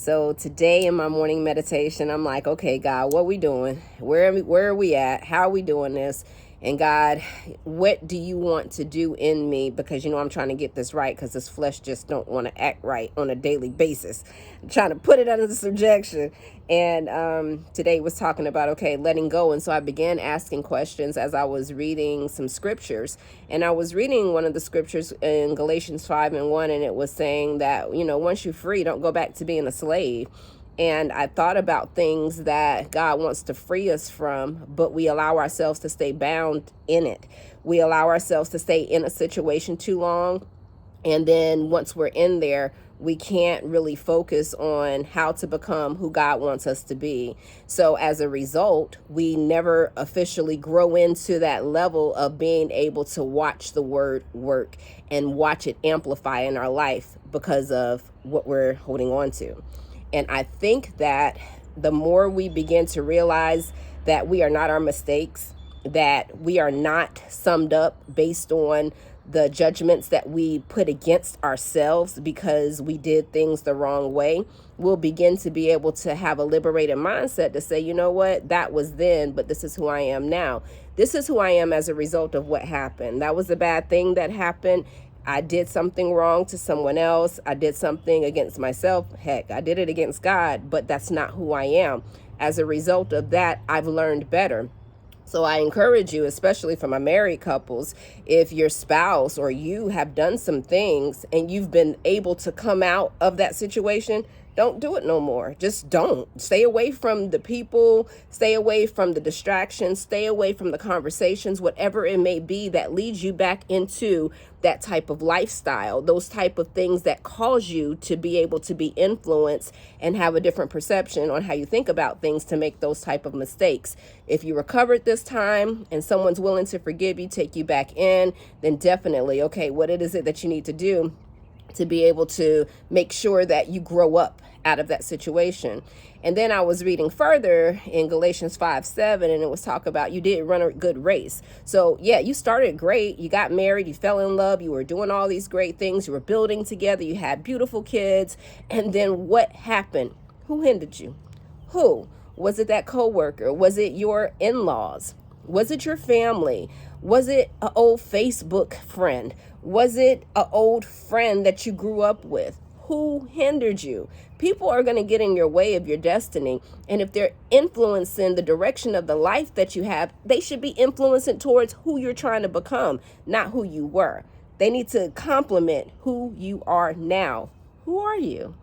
So today in my morning meditation, I'm like, okay, God, what we doing? Where are we at? How are we doing this? And God, what do you want to do in me? Because I'm trying to get this right, because this flesh just don't want to act right on a daily basis. I'm trying to put it under the subjection. And today was talking about, okay, letting go. And so I began asking questions as I was reading some scriptures. And I was reading one of the scriptures in Galatians 5:1, and it was saying that, once you're free, don't go back to being a slave. And I thought about things that God wants to free us from, but we allow ourselves to stay bound in it. We allow ourselves to stay in a situation too long. And then once we're in there, we can't really focus on how to become who God wants us to be. So as a result, we never officially grow into that level of being able to watch the word work and watch it amplify in our life because of what we're holding on to. And I think that the more we begin to realize that we are not our mistakes, that we are not summed up based on the judgments that we put against ourselves because we did things the wrong way, we'll begin to be able to have a liberated mindset to say, you know what, that was then, but this is who I am now. This is who I am as a result of what happened. That was a bad thing that happened. I did something wrong to someone else. I did something against myself. Heck, I did it against God, but that's not who I am. As a result of that, I've learned better. So I encourage you, especially for my married couples, if your spouse or you have done some things and you've been able to come out of that situation, don't do it no more. Just don't. Stay away from the people, stay away from the distractions, stay away from the conversations, whatever it may be that leads you back into that type of lifestyle, those type of things that cause you to be able to be influenced and have a different perception on how you think about things to make those type of mistakes. If you recovered this time and someone's willing to forgive you, take you back in, then definitely, okay, what is it that you need to do to be able to make sure that you grow up out of that situation. And then I was reading further in Galatians 5:7, and it was talk about you did run a good race. So yeah, you started great. You got married, you fell in love, you were doing all these great things, you were building together, you had beautiful kids. And then what happened? Who hindered you? Who? Was it that coworker? Was it your in-laws? Was it your family? Was it an old Facebook friend? Was it an old friend that you grew up with? Who hindered you? People are going to get in your way of your destiny. And if they're influencing the direction of the life that you have, they should be influencing towards who you're trying to become, not who you were. They need to complement who you are now. Who are you?